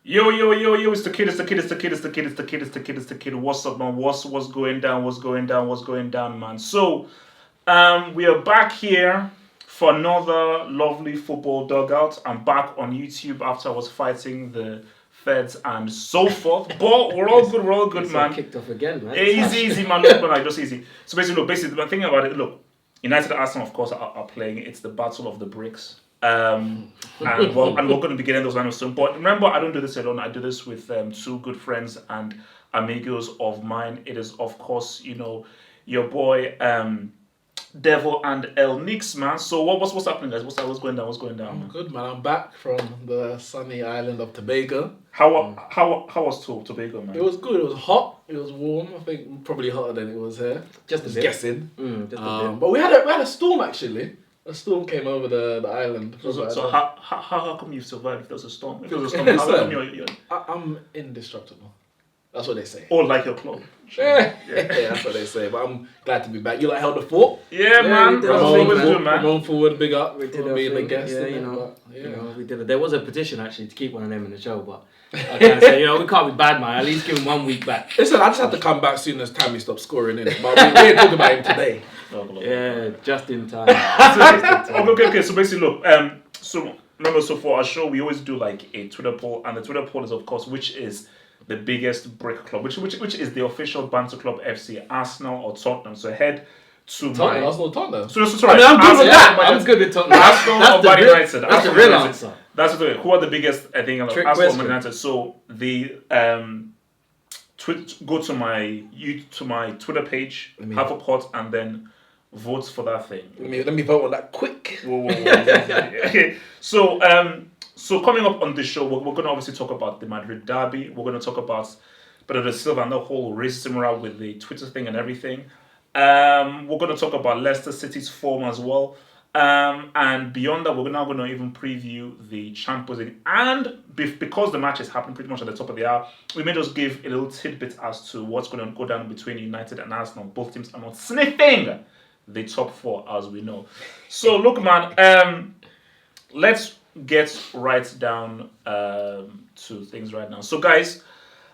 Yo, it's the kid, it's the kid, it's the kid, it's the kid, it's the kid, it's the kid, it's the kid. What's up, man? What's going down? What's going down, man? So, we are back here for another lovely football dugout. I'm back on YouTube after I was fighting the feds and so forth. But we're all good, man. Kicked off again, man. Easy, man. Look, man, just easy. So basically, the thing about it, look, United and Arsenal, of course, are playing. It's the battle of the bricks. And we're going to be getting those lineups soon. But remember, I don't do this alone. I do this with two good friends and amigos of mine. It is, of course, your boy Devil and El Nix, man. So what's happening, guys? What's going down? I'm good, man. I'm back from the sunny island of Tobago. How was Tobago, man? It was good. It was hot. It was warm. I think probably hotter than it was here. Just a bit. Guessing. Just a bit. But we had a storm actually. A storm came over the island. So how come you survived if there was a storm? If there was a storm, how come you're... I'm indestructible. That's what they say. Or like your club. Yeah, that's what they say. But I'm glad to be back. You held the fort? Yeah, man. Ramon forward, big up. We did being the guest. We did it. There was a petition actually to keep one of them in the show, but I can't say, we can't be bad, man. At least give him 1 week back. Listen, I just had to come back soon as Tammy stopped scoring in. But we ain't talking about him today. Yeah, just in time. Okay. So basically, look. So remember, so for our show, we always do like a Twitter poll, and the Twitter poll is, of course, which is the biggest brick club, which is the official banter club FC, Arsenal or Tottenham. So head to Tottenham. So sorry. I mean, I'm good with that. I'm good with Tottenham. Arsenal or Man United. That's the real answer. That's the who are the biggest? I think Arsenal or Man United. So the go to my Twitter page, have a pot, and then vote for that thing. Let me vote on that quick. Whoa. Okay. So coming up on this show, we're going to obviously talk about the Madrid derby. We're going to talk about Bernardo Silva and the whole racism route with the Twitter thing and everything. We're going to talk about Leicester City's form as well. And beyond that, we're now going to even preview the Champions League. And because the matches happen pretty much at the top of the hour, we may just give a little tidbit as to what's going to go down between United and Arsenal. Both teams are not sniffing the top four, as we know. So, look, man, let's get right down to things right now. So, guys,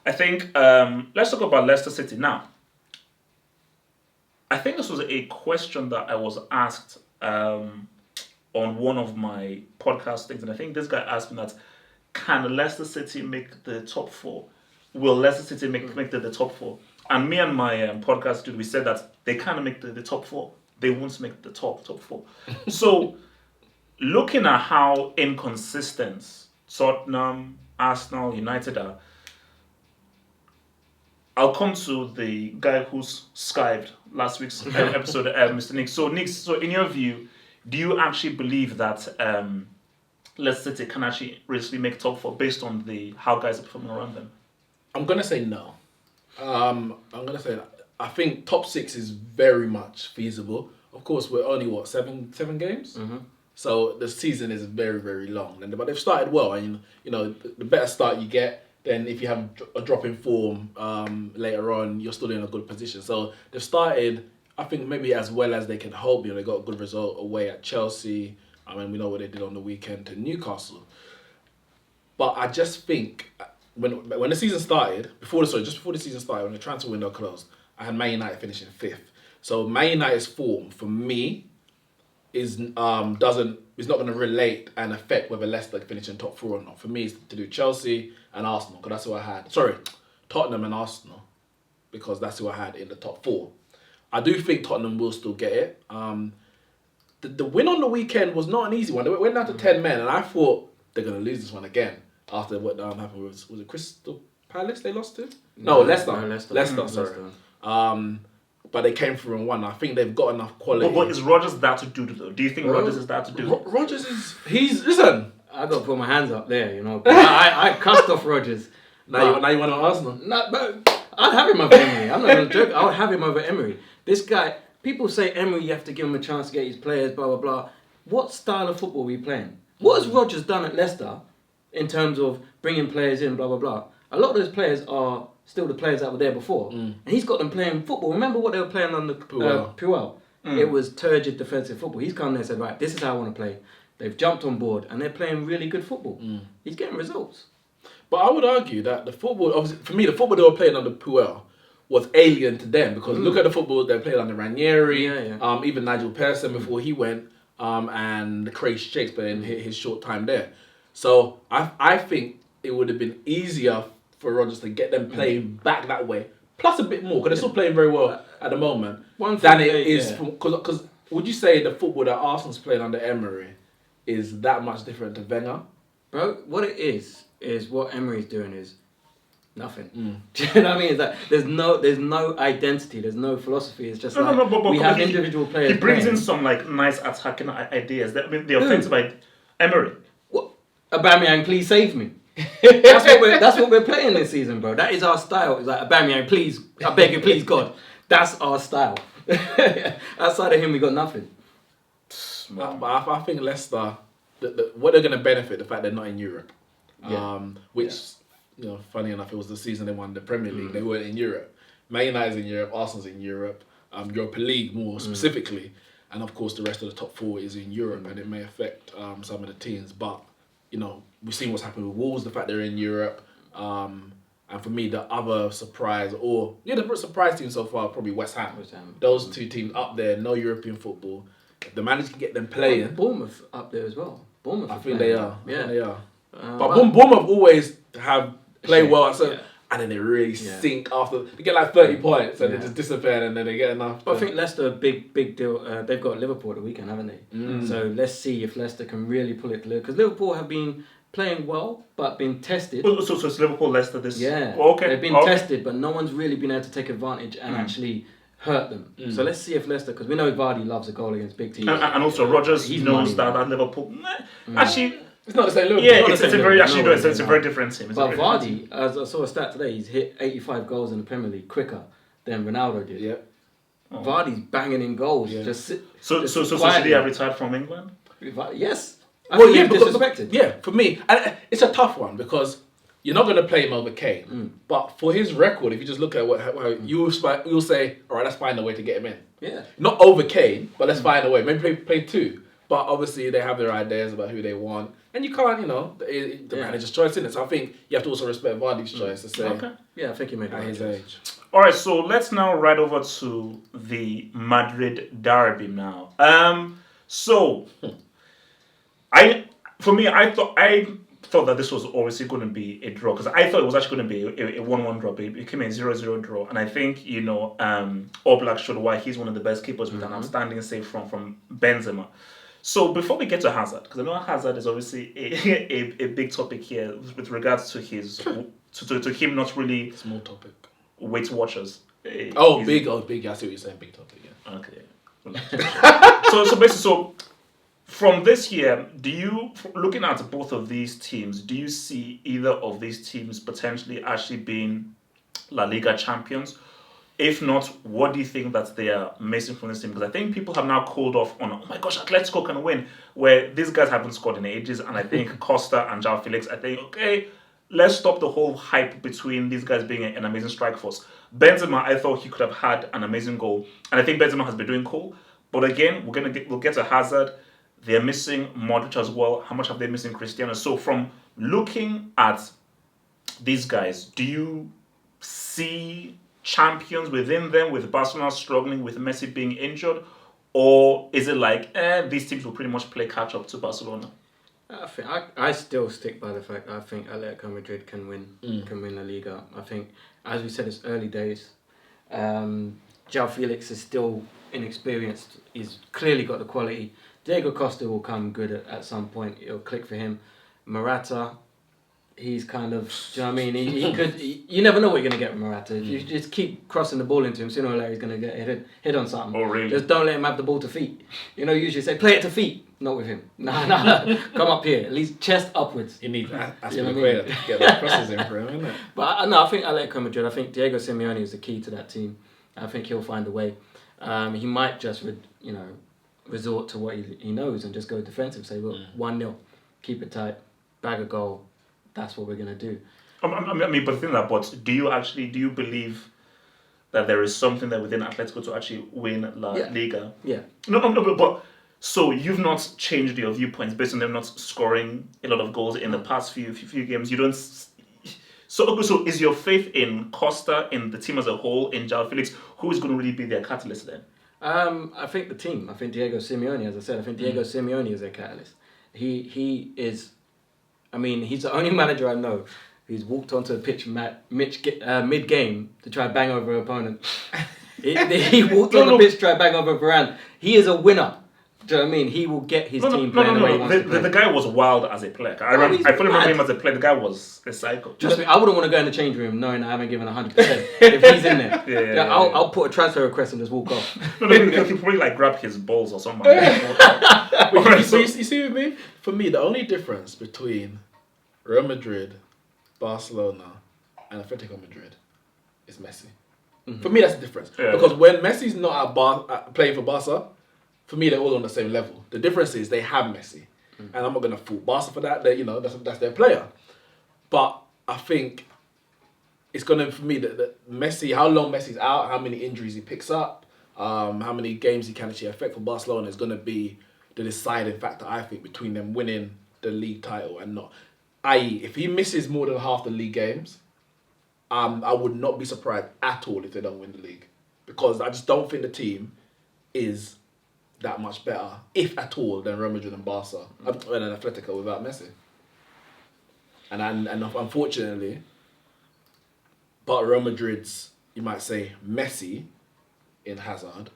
I think let's talk about Leicester City. Now, I think this was a question that I was asked on one of my podcast things, and I think this guy asked me that, can Leicester City make the top four? Will Leicester City make the top four? And me and my podcast dude, we said that they kind of make the top four. They won't make the top four. So, looking at how inconsistent Tottenham, Arsenal, United are, I'll come to the guy who's Skyped last week's episode, Mr. Nick. So, Nick, in your view, do you actually believe that Leicester City can actually really make top four based on how guys are performing around them? I'm going to say no. I'm going to say that. I think top six is very much feasible. Of course, we're only, seven games? Mm-hmm. So the season is very, very long. But they've started well. And, the better start you get, then if you have a drop in form later on, you're still in a good position. So they've started, I think, maybe as well as they can hope. They got a good result away at Chelsea. I mean, we know what they did on the weekend to Newcastle. But I just think when the season started, just before the season started, when the transfer window closed, I had Man United finishing 5th. So Man United's form, for me, is not going to relate and affect whether Leicester finish in top 4 or not. For me, it's to do Chelsea and Arsenal, because that's who I had. Sorry, Tottenham and Arsenal, because that's who I had in the top 4. I do think Tottenham will still get it. The win on the weekend was not an easy one. They went down to 10 men, and I thought they're going to lose this one again after what happened with, was it Crystal Palace they lost to? No, Leicester. Leicester, sorry. But they came through and won. I think they've got enough quality. But is Rodgers that to do though? Do you think Rodgers is that to do? Rodgers is... listen. I got to put my hands up there, I cussed off Rodgers. Now you want on Arsenal? No, but I'd have him over Emery. I'm not going to joke. I would have him over Emery. This guy, people say Emery, you have to give him a chance to get his players, blah, blah, blah. What style of football are we playing? What has Rodgers done at Leicester in terms of bringing players in, blah, blah, blah? A lot of those players are still the players that were there before. And he's got them playing football. Remember what they were playing on the Puel? It was turgid defensive football. He's come there and said, right, this is how I want to play. They've jumped on board and they're playing really good football. He's getting results. But I would argue that the football, obviously, for me, the football they were playing under Puel was alien to them because look at the football they played under Ranieri, even Nigel Pearson before he went, and Craig Shakespeare in his short time there. So I think it would have been easier for Rodgers to get them playing back that way, plus a bit more because they're still playing very well at the moment. Than it is because would you say the football that Arsenal's playing under Emery is that much different to Wenger? Bro, what it is what Emery's doing is nothing. Do you know what I mean? It's like there's no identity, there's no philosophy. It's just but we have individual players. He brings in some like nice attacking ideas. I mean, the offensive like Emery. What? Aubameyang, please save me. That's what we're playing this season, bro. That is our style. It's like Aubameyang, please, I beg you, please, God. That's our style. Outside of him, we got nothing. But I think Leicester, what they're going to benefit the fact they're not in Europe, which you know, funny enough, it was the season they won the Premier League. They weren't in Europe. Man United's in Europe, Arsenal's in Europe, Europa League more specifically, and of course the rest of the top four is in Europe, and it may affect some of the teams. But you know, we've seen what's happened with Wolves, the fact they're in Europe, and for me, the other surprise, the surprise team so far probably West Ham. Those two teams up there, no European football. If the managers can get them playing, Bournemouth up there as well. Bournemouth, I think they are. Yeah, they are. But Bournemouth always have play well, and then they really sink after they get like 30 points and they just disappear, and then they get enough. But I think Leicester big deal. They've got Liverpool at the weekend, haven't they? So let's see if Leicester can really pull it together, because Liverpool have been playing well but been tested. So it's Liverpool, Leicester this. Yeah. Okay. They've been tested, but no one's really been able to take advantage and actually hurt them. So let's see if Leicester, because we know Vardy loves a goal against big teams. And also Rodgers knows that at Liverpool. Actually, it's not the same Liverpool. Yeah, it's a very different team. But Vardy, as I saw a stat today, he's hit 85 goals in the Premier League quicker than Ronaldo did. Yeah. Vardy's banging in goals. Yeah. So should he have retired from England? Yes. Yeah, for me, and it's a tough one because you're not going to play him over Kane. But for his record, if you just look at how you'll say, all right, let's find a way to get him in. Yeah. Not over Kane, but let's find a way. Maybe play two. But obviously they have their ideas about who they want, and you can't, the manager's choice, isn't it? So I think you have to also respect Vardy's choice to say. Okay. Yeah, I think he made at his age. All right, so let's now ride over to the Madrid derby now. I thought that this was obviously going to be a draw, because I thought it was actually going to be a 1-1 draw, but it became a 0-0 draw. And I think, Oblak showed why he's one of the best keepers with an outstanding save from Benzema. So before we get to Hazard, because I know Hazard is obviously a big topic here with regards to his to him not really small topic. Weight Watchers. Big. I see what you're saying. Big topic. Yeah. Okay. So basically, from this year, looking at both of these teams, do you see either of these teams potentially actually being La Liga champions? If not, what do you think that they are missing from this team? Because I think people have now cooled off on, oh my gosh, Atletico can win, where these guys haven't scored in ages, and I think Costa and João Felix, I think, okay, let's stop the whole hype between these guys being an amazing strike force. Benzema, I thought he could have had an amazing goal, and I think Benzema has been doing cool. But again, we'll get to Hazard. They're missing Modric as well. How much have they missing Cristiano? So from looking at these guys, do you see champions within them, with Barcelona struggling, with Messi being injured? Or is it like, these teams will pretty much play catch up to Barcelona? I still stick by the fact that I think Atletico Madrid can win La Liga. I think, as we said, it's early days. João Felix is still inexperienced. He's clearly got the quality. Diego Costa will come good at some point. It'll click for him. Morata, he's kind of, do you know what I mean? He could. You never know what you're going to get with Morata. If you just keep crossing the ball into him, sooner or later he's going to get hit on something. Oh, really? Just don't let him have the ball to feet. Usually say, play it to feet. Not with him. No. Come up here. At least chest upwards. You need Aspilicueta to get the crosses in for him, isn't it? But I think Atletico Madrid, I think Diego Simeone is the key to that team. I think he'll find a way. He might just, resort to what he knows and just go defensive. Say, look, 1-0, keep it tight, bag a goal. That's what we're gonna do. But the thing but do you believe that there is something there within Atletico to actually win La Liga? Yeah. No, but so you've not changed your viewpoints based on them not scoring a lot of goals in the past few games. You So, okay, so is your faith in Costa, in the team as a whole, in João Felix, who is going to really be their catalyst then? I think the team. I think Diego Simeone, as I said, I think Diego Simeone is their catalyst. He is. I mean, he's the only manager I know who's walked onto the pitch mid-game to try and bang over an opponent. He walked on the pitch to try and bang over Varane. He is a winner. Do you know what I mean? He will get his team playing the way he wants to play. The guy was wild as a player. I fully remember him as a player. The guy was a psycho. Trust me, I wouldn't want to go in the change room knowing I haven't given 100% if he's in there. I'll put a transfer request and just walk off. He'll probably like grab his balls or something. So you see with me? For me, the only difference between Real Madrid, Barcelona, and Atletico Madrid is Messi. For me, that's the difference. Because when Messi's not at playing for Barca, for me, they're all on the same level. The difference is they have Messi. And I'm not going to fault Barca for that. That's their player. But I think it's going to, for me, that Messi, how long Messi's out, how many injuries he picks up, how many games he can actually affect for Barcelona is going to be the deciding factor, I think, between them winning the league title and not. I.e., if he misses more than half the league games, I would not be surprised at all if they don't win the league. Because I just don't think the team is that much better, if at all, than Real Madrid and Barca, and Atletico without Messi. And unfortunately, but Real Madrid's, you might say, Messi in Hazard,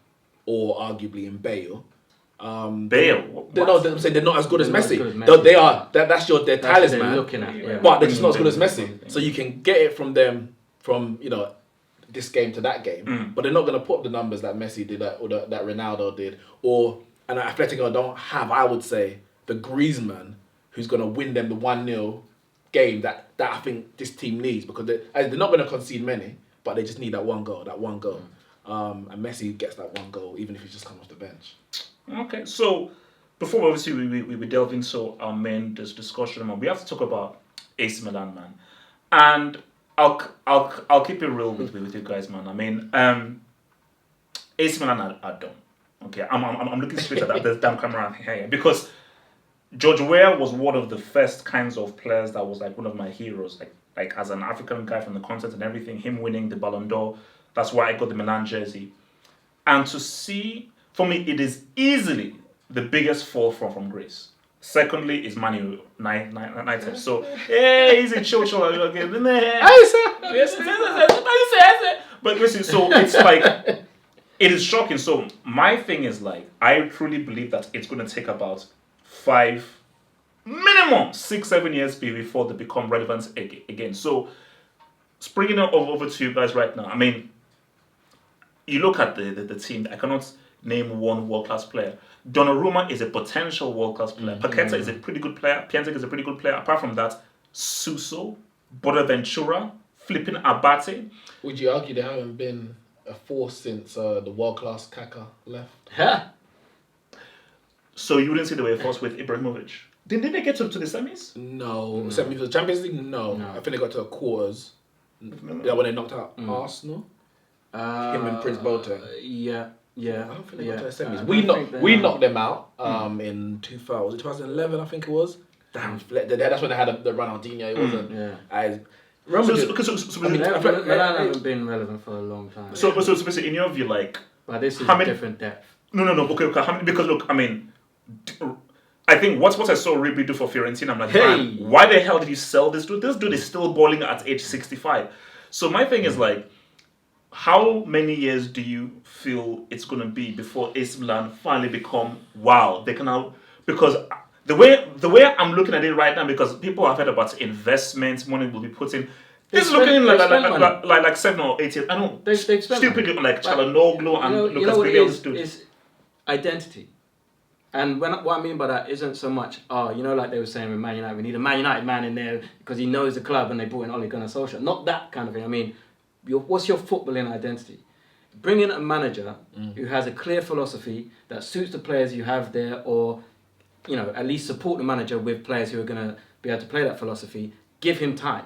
or arguably in Bale. Bale? I'm saying they're not as good as Messi. Good as Messi. They are. That's their talisman. Looking at, but they're just not as good as Messi. So you can get it from them from this game to that game, but they're not going to put up the numbers that Messi did or that Ronaldo did, and Atletico don't have, I would say, the Griezmann who's going to win them the 1-0 game that I think this team needs, because they're not going to concede many, but they just need that one goal. And Messi gets that one goal even if he just comes off the bench. Okay, so before obviously we delve into our main discussion, we have to talk about AC Milan, man, and I'll keep it real with you guys, man. I mean, AC Milan are done. Okay, I'm looking straight at this damn camera here because George Weah was one of the first kinds of players that was like one of my heroes, like as an African guy from the continent and everything. Him winning the Ballon d'Or, that's why I got the Milan jersey, and to see, for me, it is easily the biggest fall from grace. Secondly is Man Utd. So, easy, chill. Okay. But listen, so it's like, it is shocking. So my thing is like, I truly believe that it's going to take about 5, minimum 6-7 years before they become relevant again. So, bringing it over to you guys right now. I mean, you look at the team. I cannot name one world-class player. Donnarumma is a potential world-class player. Paqueta is a pretty good player. Pjanic is a pretty good player. Apart from that, Suso, Bonaventura, flipping Abate. Would you argue there haven't been a force since the world-class Kaka left? Yeah. So you wouldn't see the way force with Ibrahimovic? Did they get to the semis? No. Semi for the Champions League? No. I think they got to the quarters. Yeah, when they knocked out Arsenal. Him and Prince Boateng. Yeah. I don't think they got to the semis. We knocked them out in 2011, I think it was. Damn, that's when they had the Ronaldinho. It wasn't. Milan haven't been relevant for a long time. So basically, in your view, like, but this is a different depth. No. Okay. Because look, I mean, I think what I saw Ribery do for Fiorentina, I'm like, man, why the hell did you sell this dude? This dude is still balling at age 65. So my thing is like, how many years do you feel it's going to be before AC Milan finally become wow? They can now, because the way I'm looking at it right now, because people have heard about investments, money will be put in. This is looking like 7 or 8 years. I know. They stupid like Çalhanoğlu and Lucas Billy. It's identity. And what I mean by that isn't so much, like they were saying with Man United, we need a Man United man in there because he knows the club and they brought in Ole Gunnar Solskjaer. Not that kind of thing. I mean, what's your footballing identity? Bring in a manager who has a clear philosophy that suits the players you have there, or at least support the manager with players who are going to be able to play that philosophy. Give him time.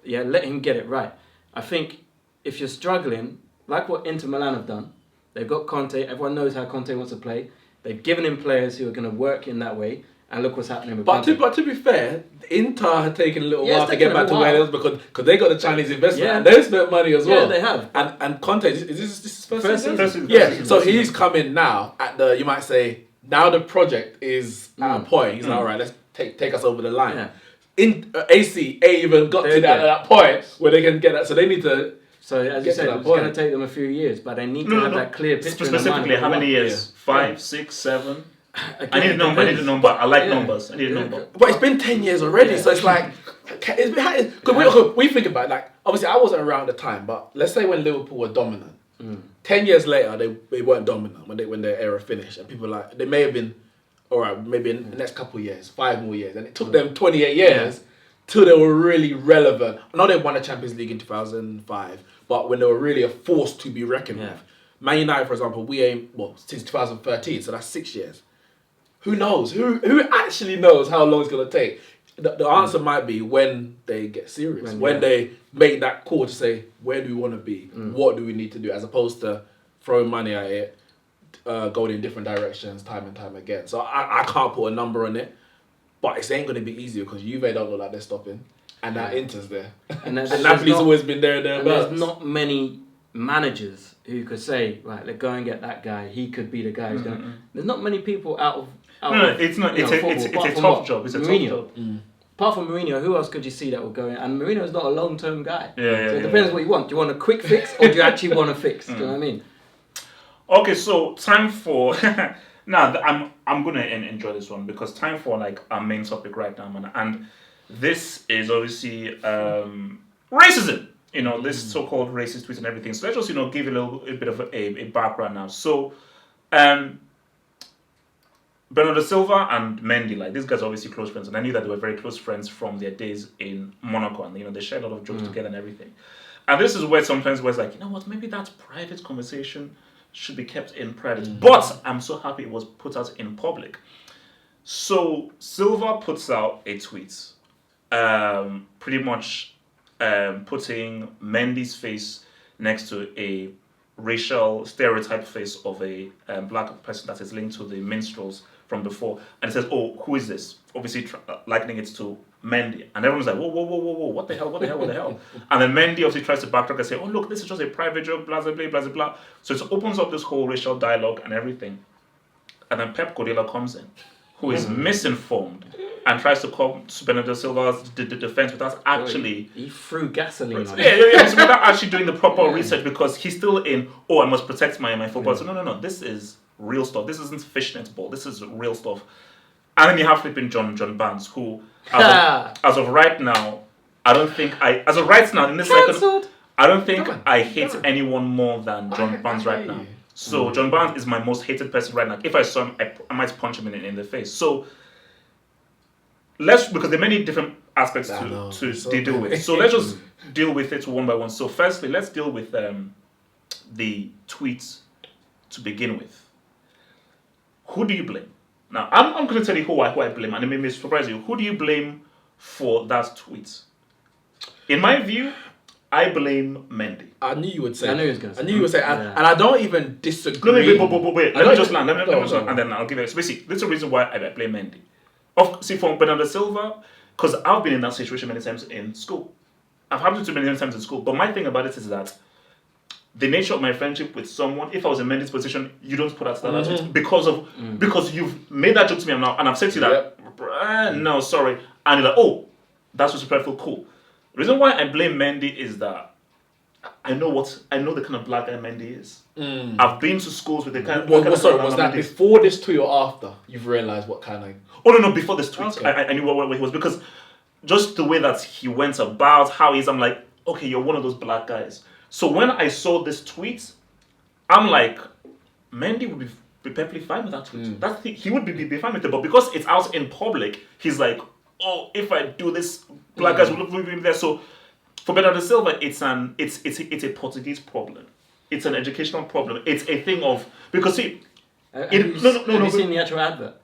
Yeah, let him get it right. I think if you're struggling, like what Inter Milan have done, they've got Conte. Everyone knows how Conte wants to play. They've given him players who are going to work in that way, And look what's happening with But Conte. to be fair, Inter had taken a little Yeah, while it's to get taken a back to while. where it was because they got the Chinese investment Yeah. and they spent money as well. Yeah, they have. And Conte, is this his first season? First season. Yeah, so he's come in now at the, you might say, now the project is at a point. He's like, all right, let's take us over the line. Yeah. AC ain't even got to that point where they can get that. So they need to. So as you Get to said, that it's going to point. take them a few years, but they need to have that clear picture. Specifically, in how their mind many of years? 5, 6, 7. I need a number. I like Yeah. numbers. I need a number. But it's been 10 years already, so it's like, because we think about it, like, obviously I wasn't around at the time, but let's say when Liverpool were dominant, 10 years later they weren't dominant when their era finished, and people like, they may have been, all right, maybe in the next couple of years, 5 more years, and it took them 28 years till they were really relevant. I know they won the Champions League in 2005, but when they were really a force to be reckoned with. Man United, for example, since 2013, so that's 6 years. Who knows? Who actually knows how long it's going to take? The answer might be when they get serious, when they make that call to say, where do we want to be? What do we need to do? As opposed to throwing money at it, going in different directions time and time again. So I can't put a number on it, but it ain't going to be easier because Juve don't look like they're stopping. And that Inter's there. And Napoli's always been there and thereabouts. there's not many managers who could say, right, let's go and get that guy. He could be the guy who's going to... There's not many people out of It's not. It's a tough job. It's a tough job. Apart from Mourinho, who else could you see that would go in? And Mourinho's not a long-term guy. So it depends what you want. Do you want a quick fix or do you actually want to fix? Do you know what I mean? Okay, so time for... Now, I'm going to enjoy this one because time for like our main topic right now, man. And this is obviously racism. This so-called racist tweets and everything. So let's just, give a bit of a background now. So, Bernardo Silva and Mendy, like these guys are obviously close friends, and I knew that they were very close friends from their days in Monaco, and they share a lot of jokes together and everything. And this is where sometimes where it's like, maybe that private conversation should be kept in private. But I'm so happy it was put out in public. So Silva puts out a tweet, pretty much putting Mendy's face next to a racial stereotype face of a black person that is linked to the minstrels from before, and it says, "Oh, who is this?" Obviously, likening it to Mendy, and everyone's like, "Whoa, whoa, whoa, whoa, whoa! What the hell? And then Mendy obviously tries to backtrack and say, "Oh, look, this is just a private joke, blah blah blah blah blah." So it opens up this whole racial dialogue and everything, and then Pep Guardiola comes in, who is misinformed and tries to come to Bernardo Silva's defense without actually. He threw gasoline on it. Yeah. So without actually doing the proper research, because he's still in, I must protect my football. So no. This is real stuff. This isn't fishnet ball. This is real stuff. And then you have flipping John Barnes, who, as of right now, I don't think as of right now, in this second, I don't think I hate anyone more than John Barnes right now. So John Barnes is my most hated person right now. If I saw him, I might punch him in the face. So because there are many different aspects to deal with. So let's just deal with it one by one. So firstly, let's deal with the tweets to begin with. Who do you blame? Now, I'm going to tell you who I blame, and it may surprise you. Who do you blame for that tweet? In my view, I blame Mendy. I knew you would say. I knew he was going to say. I knew you would say, and I don't even disagree. Wait. Let me just land, and then I'll give it. So basically, this is the reason why I blame Mendy. See, from Bernardo Silva, because I've been in that situation many times in school. I've happened to many times in school. But my thing about it is that the nature of my friendship with someone, if I was in Mendy's position, you don't put out that because you've made that joke to me now, and I've said to you that no, sorry, and you're like, that's disrespectful, cool. The reason why I blame Mendy is that I know the kind of black guy Mendy is. I've been to schools with the kind of was that before this tweet or after you've realised what kind of? Oh no, before this tweet, okay. I knew what he was, because just the way that he went about how he's, I'm like, okay, you're one of those black guys. So when I saw this tweet, I'm like, Mendy would be perfectly fine with that tweet. He would be fine with it, but because it's out in public, he's like, if I do this, black guys will look for me there. So for Bernardo Silva, it's a Portuguese problem. It's an educational problem. It's a thing of, because see, have you seen the actual advert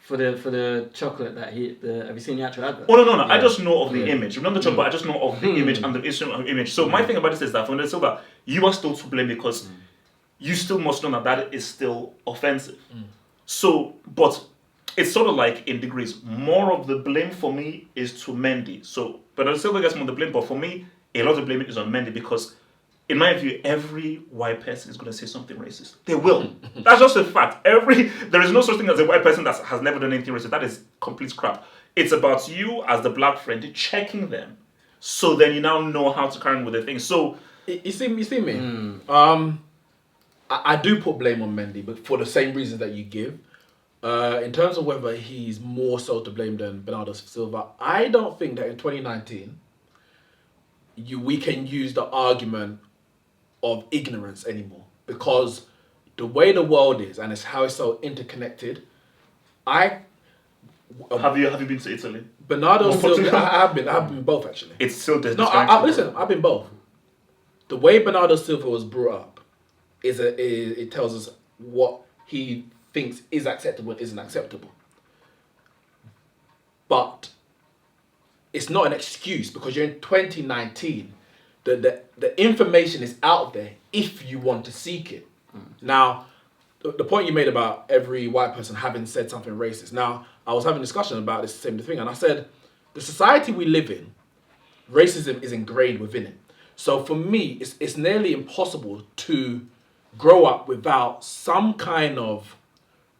for the chocolate that have you seen the actual advert? Oh no! Yeah. I just know of the image. Not the chocolate, but I just know of the image and the issue of the image. So my thing about this is that for Bernardo Silva, you are still to blame because you still must know that is still offensive. So, but it's sort of like in degrees. More of the blame for me is to Mendy. So, but Silva gets more of the blame. But for me, a lot of the blame is on Mendy because, in my view, every white person is going to say something racist. They will. That's just a fact. There is no such thing as a white person that has never done anything racist. That is complete crap. It's about you as the black friend checking them, so then you now know how to carry on with the thing. So you see me. I do put blame on Mendy, but for the same reasons that you give. In terms of whether he's more so to blame than Bernardo Silva, I don't think that in 2019 we can use the argument of ignorance anymore, because the way the world is and it's how it's so interconnected. have you been to Italy? Bernardo Silva, I have been both actually. It's still No, listen, I've been both. The way Bernardo Silva was brought up it tells us what he thinks is acceptable and isn't acceptable. But it's not an excuse, because you're in 2019. The information is out there if you want to seek it. Now, the point you made about every white person having said something racist. Now, I was having a discussion about this same thing, and I said, the society we live in, racism is ingrained within it. So for me, it's nearly impossible to grow up without some kind of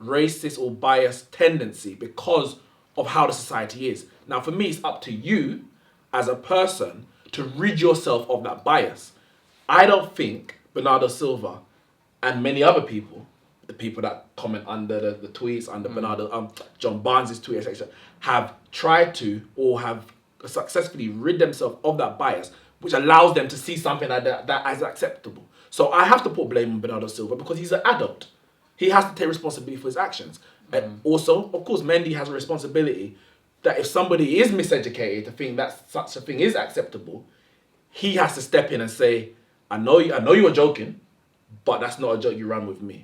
racist or biased tendency because of how the society is. Now, for me, it's up to you as a person to rid yourself of that bias. I don't think Bernardo Silva and many other people, the people that comment under the tweets, under Bernardo, John Barnes' tweet, etc., have tried to or have successfully rid themselves of that bias, which allows them to see something like that as acceptable. So I have to put blame on Bernardo Silva because he's an adult. He has to take responsibility for his actions. And also, of course, Mendy has a responsibility that if somebody is miseducated to think that such a thing is acceptable, he has to step in and say, I know you were joking, but that's not a joke you ran with me.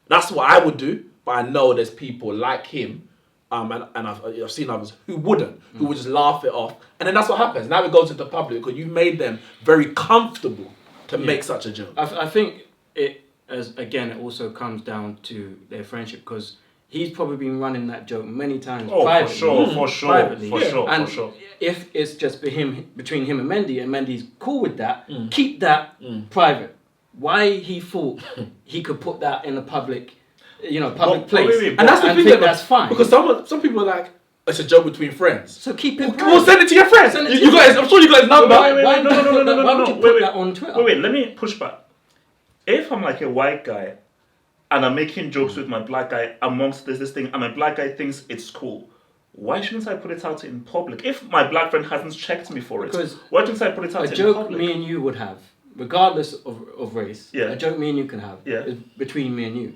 That's what I would do, but I know there's people like him, and I've seen others who wouldn't, who would just laugh it off. And then that's what happens. Now it goes into the public because you've made them very comfortable to make such a joke. I think it also comes down to their friendship, because he's probably been running that joke many times privately. For sure. If it's just between him and Mendy's cool with that, keep that private. Why he thought he could put that in a public place. And that's the thing, that's fine. Because some people are like, it's a joke between friends. So keep it private. Well, send it to your friends. I'm sure you got his number. Why would you put that on Twitter? Wait, let me push back. If I'm like a white guy and I'm making jokes with my black guy amongst this thing, and my black guy thinks it's cool, why shouldn't I put it out in public? If my black friend hasn't checked me for it, why shouldn't I put it out in public? A joke me and you would have, regardless of race, a joke me and you can have is between me and you.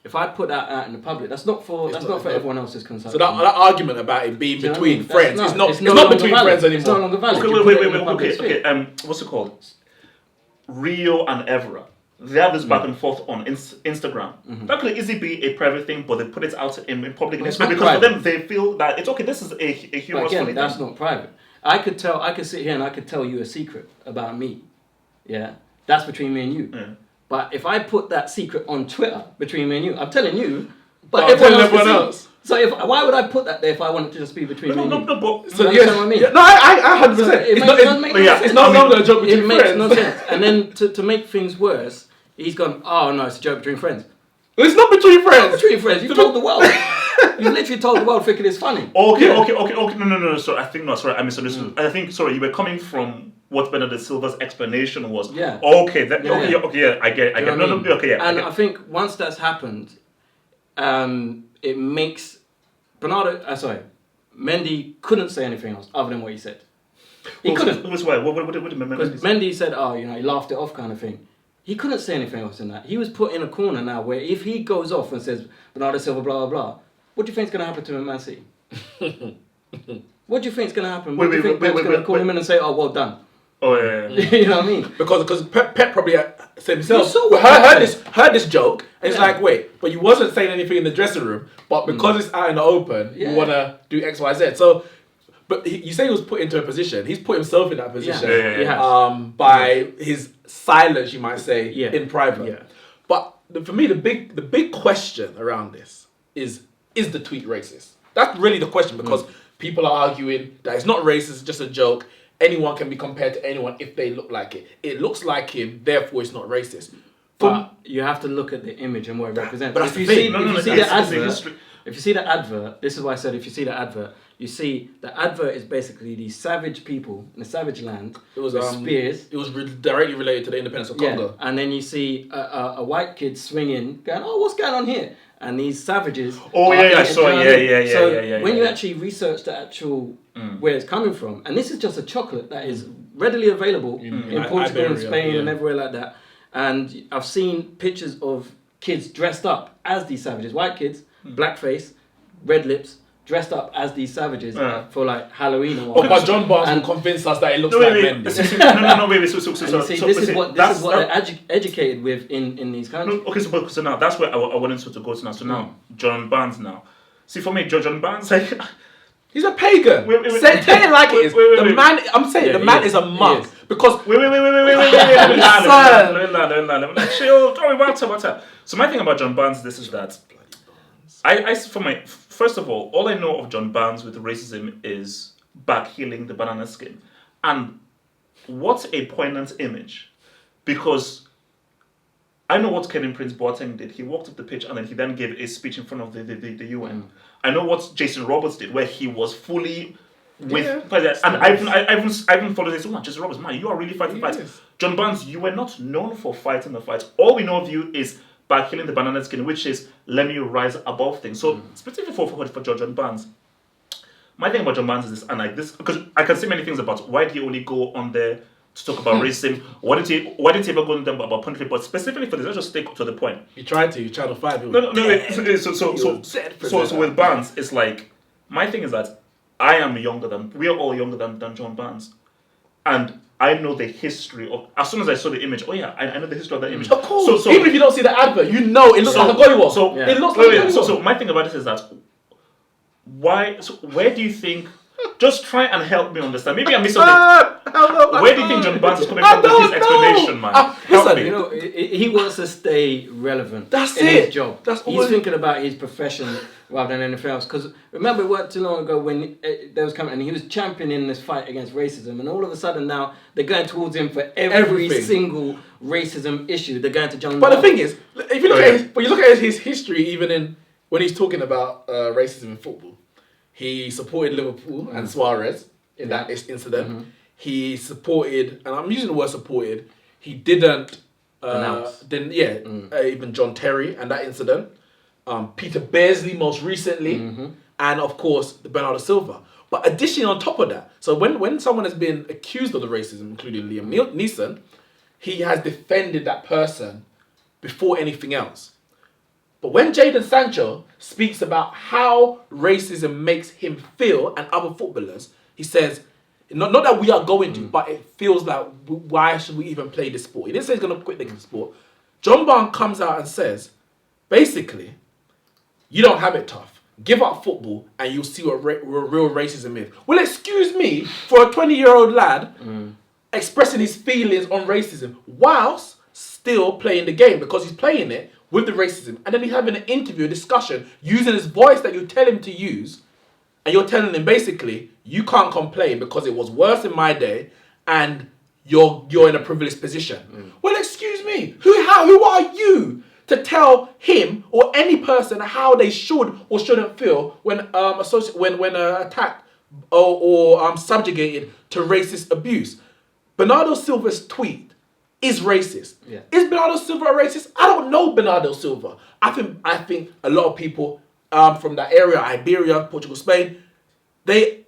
If I put that out in the public, that's not for everyone else's consumption. So that argument about it being between friends, it's not between friends anymore. It's no longer valid. Okay, what's it called? Rio and Evra. They have this back and forth on Instagram. That could easily be a private thing, but they put it out in public because for them they feel that it's okay. This is a humorous funny thing. That's not private. I could sit here and I could tell you a secret about me. Yeah, that's between me and you. Yeah. But if I put that secret on Twitter between me and you, I'm telling you, but everyone else. So why would I put that there if I want it to just be between me and you? So you know what I mean? No, I 100%. It's no longer a joke between friends. It makes no sense. And then to make things worse, he's gone, oh no, it's a joke between friends. It's not between friends. It's between friends. You told the world. You literally told the world thinking it's funny. Okay. No. Sorry, I misunderstood. I think, you were coming from what Bernardo Silva's explanation was. Yeah. Okay, I get it. No, okay, yeah. And I think once that's happened, it makes Mendy couldn't say anything else other than what he said. He couldn't. What did Mendy say? Mendy said, he laughed it off kind of thing. He couldn't say anything else in that. He was put in a corner now where if he goes off and says, Bernardo Silva, blah, blah, blah, what do you think is going to happen to him at Man City? What do you think is going to happen? What do you think Pep's going to call him in and say, well done? Oh, yeah. You know what I mean? Because Pep probably said himself, heard this joke, and it's like, wait, but you wasn't saying anything in the dressing room, but because it's out in the open, you want to do X, Y, Z. So, but you say he was put into a position. He's put himself in that position by his silence, you might say, in private. Yeah. But for me, the big question around this is is the tweet racist? That's really the question, because people are arguing that it's not racist, it's just a joke. Anyone can be compared to anyone if they look like it. It looks like him, therefore it's not racist. But you have to look at the image and what it represents. But that's if you the see, thing. if you see the advert, if you see the advert, this is why I said if you see the advert, you see the advert is basically these savage people in a savage land. It was with spears. It was directly related to the independence of Congo. And then you see a white kid swinging, going, "Oh, what's going on here?" And these savages. Oh yeah, I saw it. So when you actually research the actual where it's coming from, and this is just a chocolate that is readily available in Portugal and Spain and everywhere like that. And I've seen pictures of kids dressed up as these savages, white kids, blackface, red lips, dressed up as these savages for like Halloween or whatever. But John Barnes will convince us that it looks like men. This is what they're educated with in these countries. Okay, so now that's where I wanted to go to now. So now, John Barnes now. See, for me, John Barnes, he's a pagan. Say it like it is. The man, I'm saying, the man is a monk. Because wait. Chill. Don't worry about it. So my thing about John Barnes, this is that first of all I know of John Barnes with racism is backheeling the banana skin, and what a poignant image, because I know what Kevin Prince Boateng did. He walked up the pitch and then he gave a speech in front of the UN. I know what Jason Roberts did, where he was fully with and I even followed this. Oh, Jason Roberts, man, you are really fighting fights. John Barnes, you were not known for fighting the fights. All we know of you is backheeling the banana skin, which is let me rise above things. So specifically for John Barnes, my thing about John Barnes is this, and like this, because I can say many things about why did he only go on there to talk about racism. Why didn't he ever go on them about punishment? But specifically for this, let's just stick to the point. He tried to fight him. No. So with Barnes, it's like my thing is that we are all younger than John Barnes, and I know the history of. As soon as I saw the image, I know the history of that image. Of course. So even if you don't see the advert, you know it looks like a gollywog. So it looks like a gollywog. So my thing about this is that why? So where do you think? Just try and help me understand. Maybe I missed something. Where do you think John Barnes is coming from with his explanation, man? Listen, you know, he wants to stay relevant. That's in it. His job. He's thinking about his profession rather than anything else. Because remember, it weren't too long ago when there was coming, and he was championing this fight against racism, and all of a sudden now they're going towards him for every single racism issue. They're going to John. But the thing is, if you look at his history, even when he's talking about racism in football. He supported Liverpool and Suarez in that incident. He supported, and I'm using the word supported, he didn't, even John Terry and that incident. Peter Beardsley most recently, and of course, the Bernardo Silva. But additionally on top of that, so when someone has been accused of the racism, including Liam Neeson, he has defended that person before anything else. But when Jadon Sancho speaks about how racism makes him feel and other footballers, he says, not that we are going to, but it feels like, why should we even play this sport? He didn't say he's going to quit the sport. John Barnes comes out and says, basically, you don't have it tough. Give up football and you'll see what real racism is. Well, excuse me, for a 20-year-old lad expressing his feelings on racism whilst still playing the game, because he's playing it with the racism, and then he's having an interview, a discussion, using his voice that you tell him to use, and you're telling him basically, you can't complain because it was worse in my day, and you're in a privileged position. Well, excuse me, who are you to tell him or any person how they should or shouldn't feel when attacked or subjugated to racist abuse? Bernardo Silva's tweet is racist. Yeah. Is Bernardo Silva a racist? I don't know Bernardo Silva. I think a lot of people from that area, Iberia, Portugal, Spain, they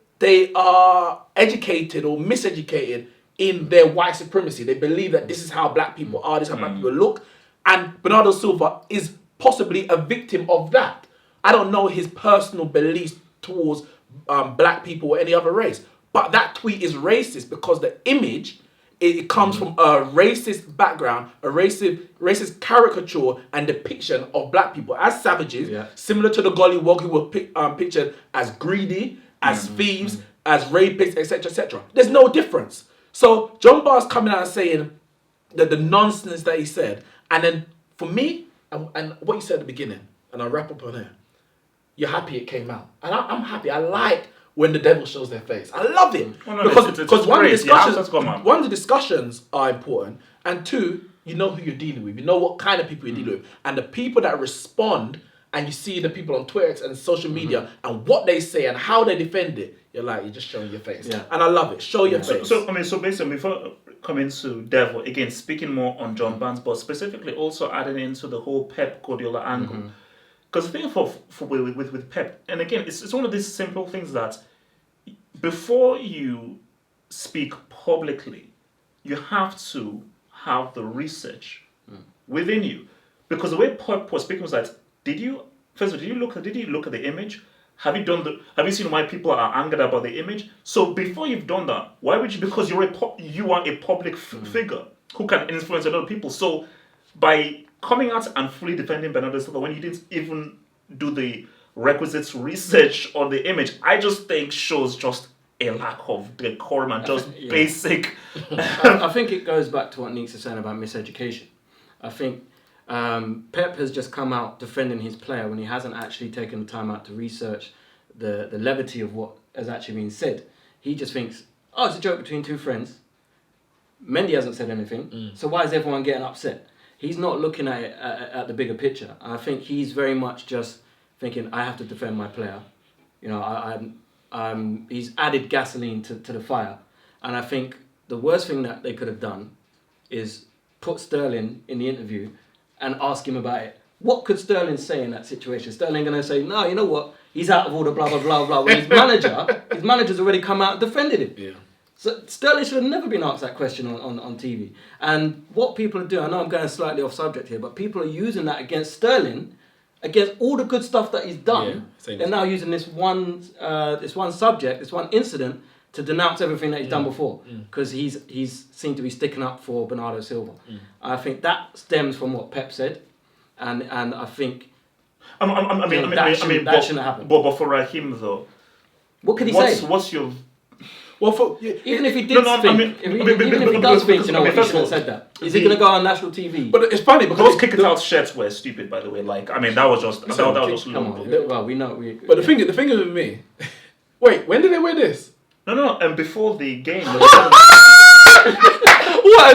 are educated or miseducated in their white supremacy. They believe that this is how black people are, this is how black people look. And Bernardo Silva is possibly a victim of that. I don't know his personal beliefs towards black people or any other race. But that tweet is racist because the image, it comes from a racist background, a racist caricature and depiction of black people as savages, similar to the gollywog who were pictured as greedy, as thieves, as rapists, etc., etc. There's no difference. So John Barnes coming out and saying that the nonsense that he said, and then for me, and what you said at the beginning, and I'll wrap up on here, you're happy it came out. And I'm happy. I like when the devil shows their face. I love it. Oh, no, because it's one, of the great. discussions, Yeah, come on. one of the discussions are important. And two, you know who you're dealing with. You know what kind of people you're dealing with. And the people that respond, and you see the people on Twitter and social media and what they say and how they defend it, you're just showing your face. Yeah. And I love it. Show your face. So basically, before coming to Devil, again, speaking more on John Barnes, but specifically also adding into the whole Pep Guardiola angle. Because the thing with Pep, and again, it's one of these simple things that before you speak publicly, you have to have the research within you. Because the way Pep was speaking was that, did you look at the image? Have you seen why people are angered about the image? So before you've done that, why would you? Because you are a public figure who can influence a lot of people. So by coming out and fully defending Bernardo Silva when you didn't even do the requisite research on the image, I just think shows just a lack of decorum and just basic. I think it goes back to what Nick's saying about miseducation. I think Pep has just come out defending his player when he hasn't actually taken the time out to research the levity of what has actually been said. He just thinks, oh, it's a joke between two friends. Mendy hasn't said anything, so why is everyone getting upset? He's not looking at it at the bigger picture. I think he's very much just thinking, I have to defend my player. You know, he's added gasoline to the fire. And I think the worst thing that they could have done is put Sterling in the interview and ask him about it. What could Sterling say in that situation? Sterling going to say, no, you know what? He's out of order, blah, blah, blah, blah. When his manager's already come out and defended him. Yeah. So Sterling should have never been asked that question on TV. And what people are doing, I know I'm going slightly off subject here, but people are using that against Sterling, against all the good stuff that he's done. Yeah, they're now using this one subject, this one incident, to denounce everything that he's done before, because he's seemed to be sticking up for Bernardo Silva. I think that stems from what Pep said, and I think that shouldn't happen. But for Raheem though, what could he say? What's your Even if he did think, even if he does think, you know what, he shouldn't have said that. Is he going to go on national TV? But it's funny because those kick it out shirts were stupid, by the way. Like, I mean, that was just Come on, well, we know. But the thing is with me. Wait, when did they wear this? No, and before the game. What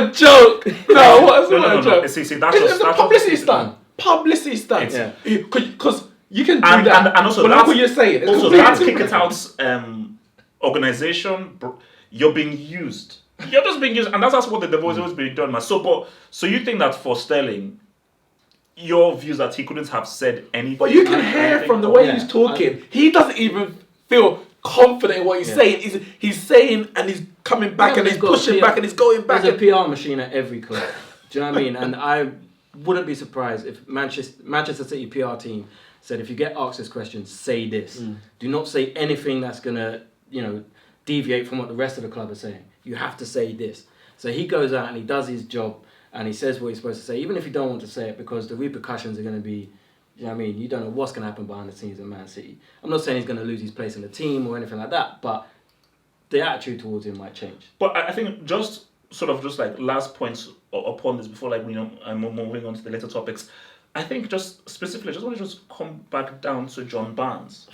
a joke! No, what a joke. No. See, It's a publicity stunt. Publicity stunt. Yeah. Because you can do And that. also, but look what you're saying. It's also, completely that's kick different. it out's organization. You're being used. You're just being used, and that's what the devil is always being done, man. So you think that for Sterling, your views that he couldn't have said anything? But you can hear from the way he's talking, he doesn't even feel confident in what he's saying. He's saying and he's coming back and he's pushing back and he's going back. There's a PR machine at every club. Do you know what I mean? And I wouldn't be surprised if Manchester City PR team said, if you get asked this question, say this. Do not say anything that's gonna, deviate from what the rest of the club are saying. You have to say this. So he goes out and he does his job and he says what he's supposed to say, even if you don't want to say it, because the repercussions are going to be, you know what I mean? You don't know what's going to happen behind the scenes in Man City. I'm not saying he's going to lose his place in the team or anything like that, but the attitude towards him might change. But I think just like last points upon this before I'm moving on to the later topics. I think just specifically, I just want to come back down to John Barnes.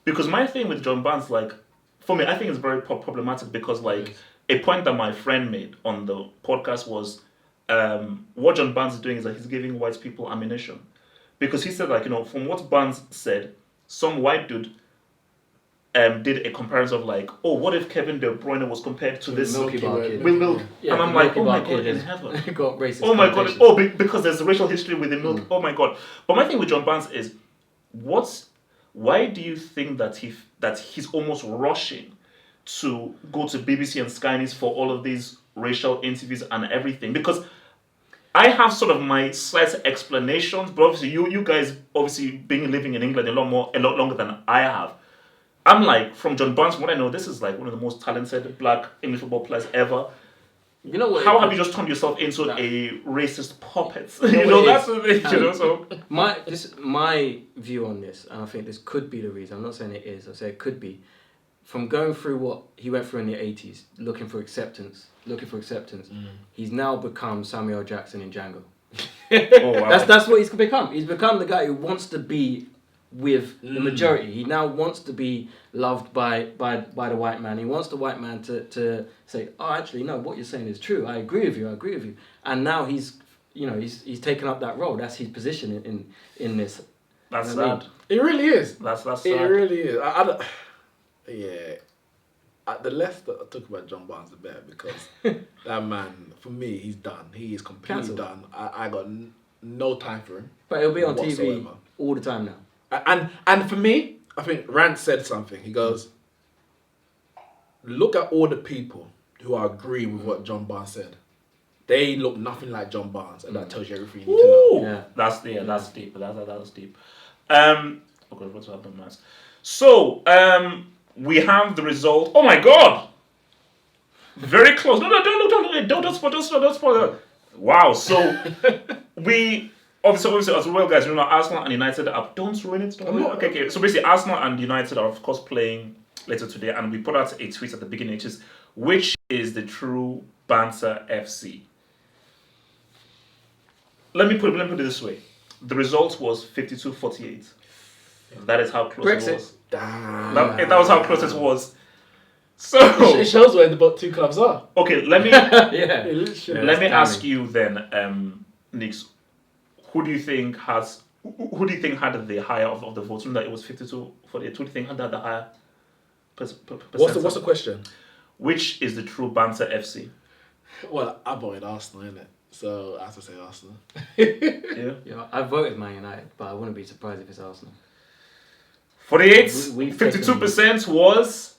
Because my thing with John Barnes, for me, I think it's very problematic because a point that my friend made on the podcast was what John Barnes is doing is that he's giving white people ammunition. Because he said, from what Barnes said, some white dude did a comparison of what if Kevin De Bruyne was compared to this Milky Bar kid. with milk? Yeah, and I'm like, oh my God, in heaven. Got racist Oh my God. connotations. Because there's a racial history with the milk. Oh my God. But my thing with John Barnes is, why do you think that he's almost rushing to go to BBC and Sky News for all of these racial interviews and everything? Because I have sort of my slight explanations, but obviously you guys living in England a lot longer than I have. I'm from John Barnes, from what I know, this is one of the most talented black English football players ever. You know what? How have you just turned yourself into a racist puppet? That's the thing, so. My view on this, and I think this could be the reason, I'm not saying it is, I say it could be, from going through what he went through in the 80s, looking for acceptance, he's now become Samuel Jackson in Django. Oh, wow. That's what he's become. He's become the guy who wants to be with the majority. He now wants to be loved by the white man. He wants the white man to say, oh, actually, no, what you're saying is true. I agree with you. And now he's taken up that role. That's his position in this. That's You know what I sad. It really is. That's sad. It really is. Yeah. At the less that I talk about John Barnes, the better, because that man, for me, he's done. He is completely Cancelled. done. I got no time for him. But he'll be on TV whatsoever. all the time now. And for me, I think Rand said something. He goes, look at all the people who are agreeing with what John Barnes said. They look nothing like John Barnes, and that tells you everything you need to know. Ooh, Yeah. that's deep. That's deep. Okay, what's happened, man? So, we have the result. Oh my God! Very close. No, don't spoil it. Wow. So we obviously as well, guys. You know, Arsenal and United are. Don't ruin it. Don't ruin it. Okay. So basically, Arsenal and United are of course playing later today, and we put out a tweet at the beginning, which is the true Banter FC. Let me put it this way. The result was 52-48. That is how close Brexit. it was. Damn. That was how close it was. So It shows where the two clubs are. okay, let me Yeah. It literally- let me that's ask you then, Nix, who do you think had the higher of the votes? Remember that it was 52-48. Who do you think had the higher What's the question? Which is the true Banter FC? Well, I voted Arsenal, innit? So I have to say Arsenal. Yeah. Yeah, I voted Man United, but I wouldn't be surprised if it's Arsenal. 48, We've 52% was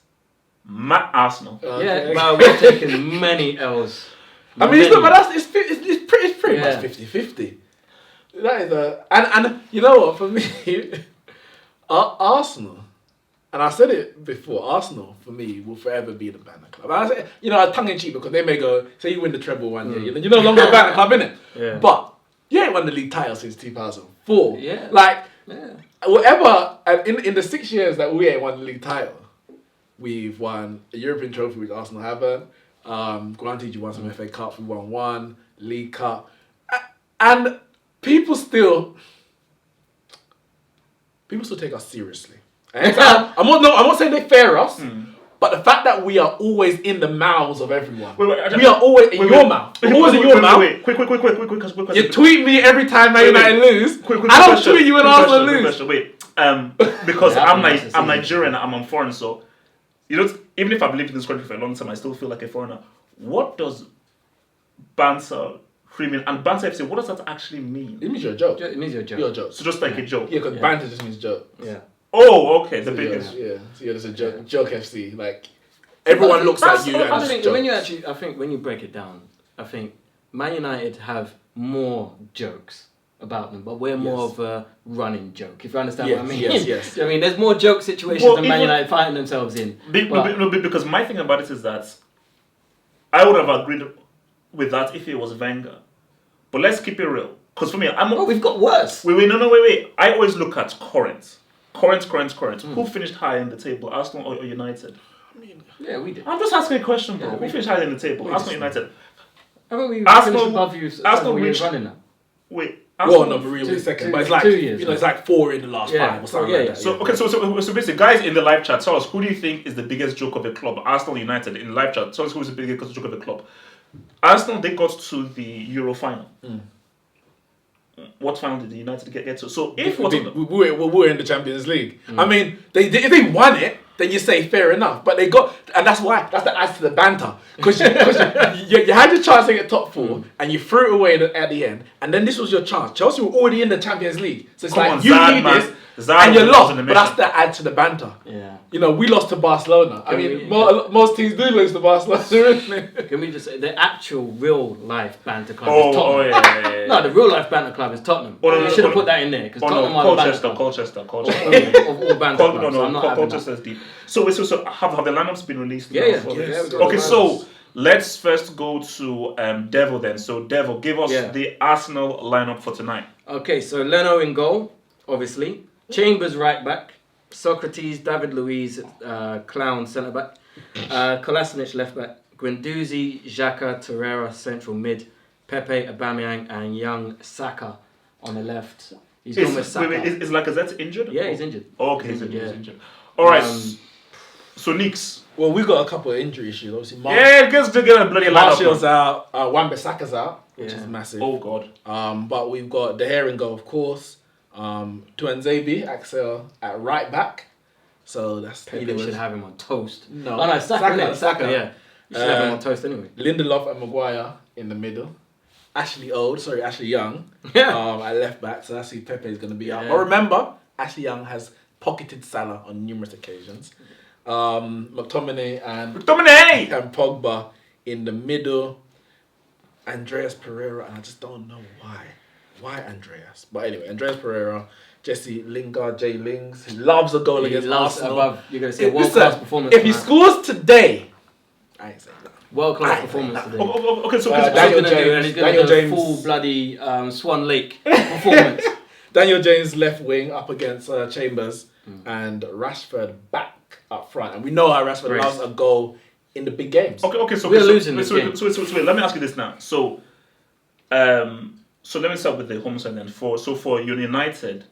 Arsenal. Yeah, but we've taken many L's. I mean, it's pretty Yeah. much 50-50. That is and you know what, for me, Arsenal, and I said it before, Arsenal for me will forever be the banner club. And I say, tongue in cheek, because they may go, say you win the treble one year, you're no longer a banner club, innit? Yeah. But you ain't won the league title since 2004. Yeah. Like, Yeah. whatever, and in the 6 years that we ain't won the league title, we've won a European trophy, which Arsenal haven't. Granted, you won some FA Cups, we won one, League Cup. And people still take us seriously. I'm not saying they fear us, but the fact that we are always in the mouths of everyone. We are always in your mouth. We're always in your mouth. Quick. You tweet me every time Man United lose. Quick I don't question, tweet you when quick Arsenal question, lose. quick question. Wait, because Yeah, I'm Nigerian, I'm on foreign, so even if I've lived in this country for a long time, I still feel like a foreigner. What does Banter mean? And Banter FC, what does that actually mean? It means you're a joke. It means you're a joke. You're a joke. So just like a joke. Yeah, because banter just means joke. Yeah. Oh, okay, the So biggest. Yeah, there's a joke. Joke FC. Like everyone looks at you and I just think jokes. when you break it down, I think Man United have more jokes about them, but we're more of a running joke. If you understand what I mean? Yes. I mean, there's more joke situations Well, than Man even- United fighting themselves in. Because my thing about it is that I would have agreed with that if it was Wenger. But let's keep it real. Because for me, We've got worse. Wait. I always look at current. Who finished higher in the table, Arsenal or United? Yeah, we did. I'm just asking a question, bro. Yeah, Who finished higher in the table, Arsenal or United? I mean, we Arsenal- finished above you Arsenal years reached- running now. Wait, Well, Arsenal. no, but really Two- second. two- But it's like 2 years, it's like 4 in the last Yeah. 5 or something Yeah, like yeah. that. So okay, so basically, guys in the live chat, tell us who do you think is the biggest joke of the club? Arsenal, United in the live chat. Tell us who is the biggest joke of the club. Arsenal, they got to the Euro final. What final did the United get to? So if we were in the Champions League. I mean, if they won it, then you say fair enough. But they got, and that's the adds to the banter, because you had your chance to get top 4 and you threw it away at the end, and then this was your chance. Chelsea were already in the Champions League, so it's Come like on, you Zad, need man. this, Zad and you was lost. in the But that's mission. the add to the banter. Yeah. We lost to Barcelona. I Can mean, we- most teams do lose to Barcelona, isn't it? Can we just say the actual real life banter club oh, is Tottenham? yeah. No, the real life banter club is Tottenham. Oh, no, you no, should have no, put that in there because Oh Tottenham no, are the banter Colchester. club of all banter clubs. So I'm not having that. Colchester's deep. So have the lineups been released? Yeah, now? yeah. So- Yeah, we got Okay, the so lineups. let's first go to Devil then. So Devil, give us Yeah. the Arsenal lineup for tonight. Okay, so Leno in goal, obviously. Chambers right back. Socrates, David Luiz, Clown centre back. Kolasinac left back. Guendouzi, Xhaka, Torreira central mid. Pepe, Aubameyang and young Saka on the left. He's gone with Saka. Is Lacazette injured? Yeah, he's injured. Oh, okay, he's he's injured. injured. All right. Um, So Neeks. Well, we've got a couple of injury issues. Obviously, Just to get a bloody lineup. Martial's out. Wan-Bissaka's out, which is massive. Oh God. But we've got De Gea in goal, of course. Tuanzebe, Axel at right back. So that's Pepe should have him on toast. No. Oh no, Saka, Saka. yeah. You should have him on toast anyway. Lindelof and Maguire in the middle. Ashley Young Yeah. at left back. So that's who Pepe is going to be out. Yeah. But remember, Ashley Young has pocketed Salah on numerous occasions. McTominay and Pogba in the middle. Andreas Pereira, and I just don't know why. Why Andreas? But anyway, Andreas Pereira, Jesse Lingard, Jay Lings. He loves a goal against Arsenal. You're going to see a world-class performance. If he scores today, I ain't saying that. World-class performance today. Okay, so Daniel He's going to do a full bloody Swan Lake performance. Daniel James left wing up against Chambers and Rashford back up front. And we know how Rashford loves a goal in the big games. Okay, so we're losing this so, game. So let me ask you this now. So let me start with the home side then. For United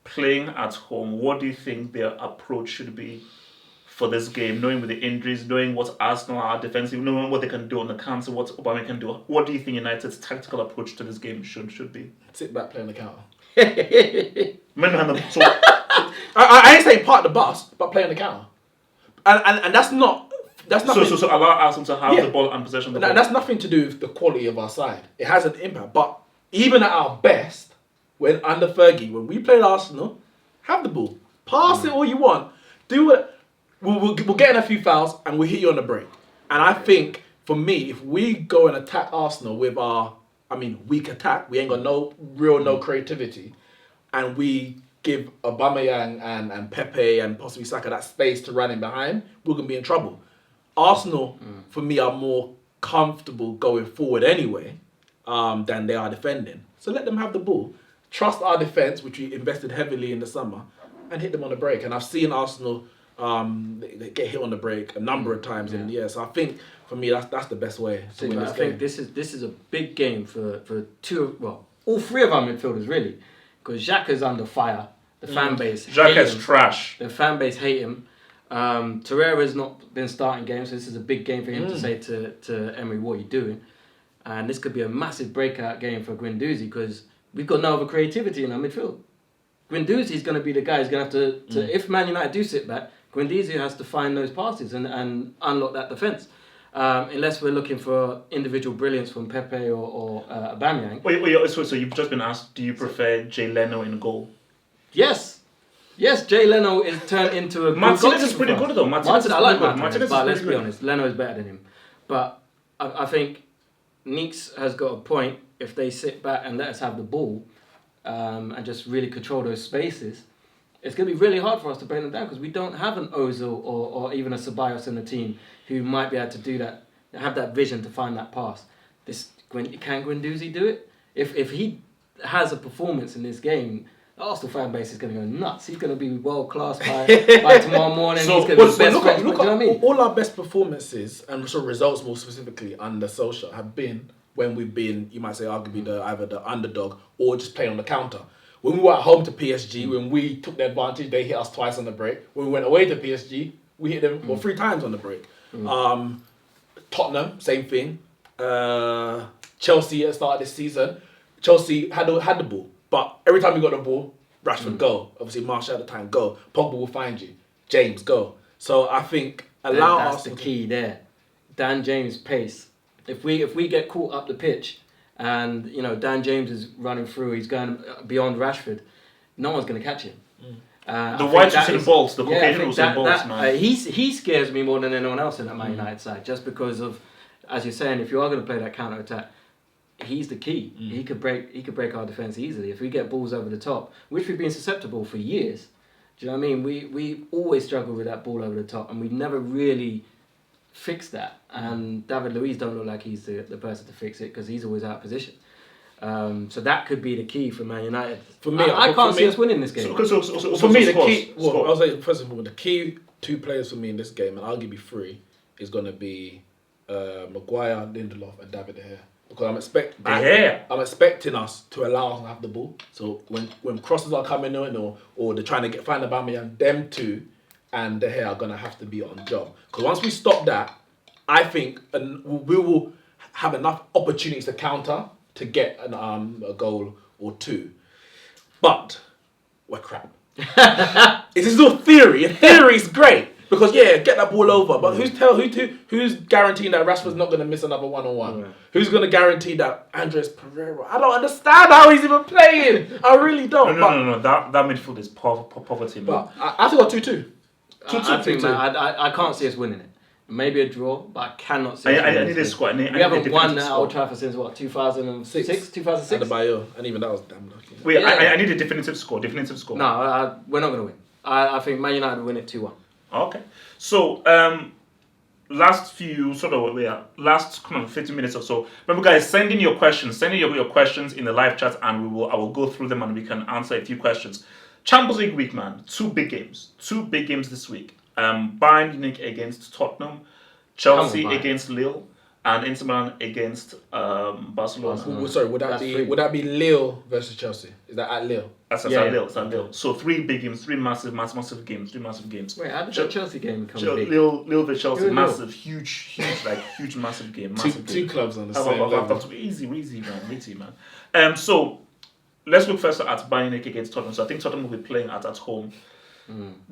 playing at home, what do you think their approach should be for this game? Knowing with the injuries, knowing what Arsenal are defensive, knowing what they can do on the counter, what Obama can do. What do you think United's tactical approach to this game should be? Sit back, play on the counter. So I ain't saying part of the bus, but play on the counter. And that's not. That's nothing. So allow Arsenal to have the ball and possession of the ball. That's nothing to do with the quality of our side. It has an impact. But even at our best, when under Fergie, when we played Arsenal, have the ball, pass it all you want, do it. We'll get in a few fouls and we'll hit you on the break. And I think for me, if we go and attack Arsenal with our, weak attack, we ain't got no creativity, and we give Aubameyang and Pepe and possibly Saka that space to run in behind, we're gonna be in trouble. Arsenal, for me, are more comfortable going forward anyway than they are defending. So let them have the ball. Trust our defence, which we invested heavily in the summer, and hit them on the break. And I've seen Arsenal they get hit on the break a number of times in the year. So I think for me that's the best way to win this game. I think this is a big game for all three of our midfielders really, because Xhaka's under fire. The fan base. Xhaka's trash. The fan base hate him. Torreira's not been starting games, so this is a big game for him to say to Emery, what are you doing? And this could be a massive breakout game for Guendouzi because we've got no other creativity in our midfield. Guendouzi's going to be the guy who's going to have to if Man United do sit back, Guendouzi has to find those passes and unlock that defence. Unless we're looking for individual brilliance from Pepe or Aubameyang. So you've just been asked, do you prefer Jay Leno in goal? Yes, Jay Leno is turned into a Martinez is pretty good though. Martinez I like good. Martinez, but let's be honest, Leno is better than him. But I think Neeks has got a point. If they sit back and let us have the ball and just really control those spaces, it's going to be really hard for us to break them down because we don't have an Ozil or even a Ceballos in the team who might be able to do that, have that vision to find that pass. Can Guendouzi do it? If he has a performance in this game, the Arsenal fan base is going to go nuts. He's going to be world class by tomorrow morning. He's going to be the best. Look at, all our best performances and results more specifically under Solskjaer have been when we've been, you might say, arguably either the underdog or just playing on the counter. When we were at home to PSG, when we took their advantage, they hit us twice on the break. When we went away to PSG, we hit them 3 times on the break. Tottenham, same thing. Chelsea at the start of this season, Chelsea had the ball. But every time you got the ball, Rashford go. Obviously, Martial at the time go. Pogba will find you. James go. So I think that's the key there. Dan James' pace. If we get caught up the pitch, and Dan James is running through, he's going beyond Rashford, no one's going to catch him. The white Usain Bolts, the Caucasian Usain Bolts, man. He scares me more than anyone else in that Man United side, just because of, as you're saying, if you are going to play that counter attack, he's the key. He could break our defence easily if we get balls over the top, which we've been susceptible for years. Do you know what I mean? We always struggle with that ball over the top, and we never really fixed that. And David Luiz don't look like he's the person to fix it because he's always out of position. So that could be the key for Man United. For me, I can't see us winning this game. For me, the key. I'll say first of all, the key 2 players for me in this game, and I'll give you 3, is going to be Maguire, Lindelof, and David De Gea. Because I'm expecting us to allow us to have the ball. So when crosses are coming in or they're trying to find the Aubameyang, them two and De Gea are gonna have to be on job. Because once we stop that, I think we will have enough opportunities to counter to get a goal or two. But we're crap. It is all theory. In theory, it's great. Because get that ball over, but who's guaranteeing that Rashford's not going to miss another one-on-one? Yeah. Who's going to guarantee that Andres Pereira? I don't understand how he's even playing. I really don't. No. That midfield is poverty, man. But I think we're 2-2. I think, man, I can't see us winning it. Maybe a draw, but I cannot see. I need a squad. We haven't won at Old Trafford since what, 2006, 2006. And Bayo, and even that was damn lucky. Wait, I need a definitive score. No, we're not going to win. I think Man United will win it 2-1. Okay, so last 50 minutes or so. Remember, guys, send in your questions. Send in your questions in the live chat, and I will go through them and we can answer a few questions. Champions League week, man. 2 big games this week. Bayern Munich against Tottenham, Chelsea against Lille, and Inter Milan against Barcelona. Sorry, would that be Lille versus Chelsea? Is that at Lille? That's at Lille. It's at Lille. So 3 big games, 3 massive games. Wait, how did the Chelsea game come big? Lille versus Chelsea, massive, huge, massive game. Two clubs on the same level. Easy, man. So let's look first at Bayern Munich against Tottenham. So I think Tottenham will be playing at home.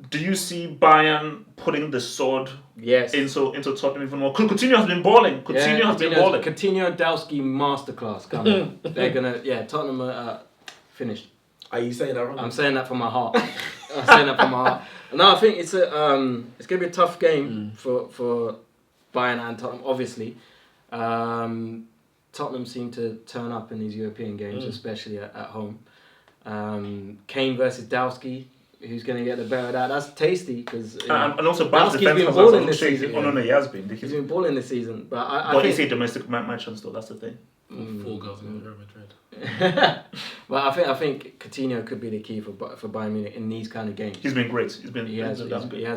Do you see Bayern putting the sword into Tottenham even more? Coutinho has been balling. Coutinho Dowski masterclass coming. They're gonna Tottenham are finished. Are you saying that wrong? I'm saying that from my heart. No, I think it's gonna be a tough game for Bayern and Tottenham. Obviously, Tottenham seem to turn up in these European games, especially at home. Kane versus Dowski. Who's going to get the better of that? That's tasty because and also Bayern's defense been balling this season. No, he has been. He's been balling this season, but I think he's a domestic match though. That's the thing. 4 goals in Real Madrid. But I think Coutinho could be the key for Bayern Munich in these kind of games. He's been great. He has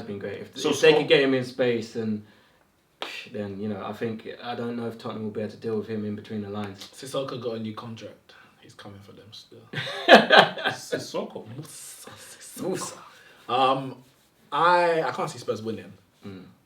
been great. If they could get him in space, then I don't know if Tottenham will be able to deal with him in between the lines. Sissoko got a new contract. He's coming for them still. Sissoko. I can't see Spurs winning,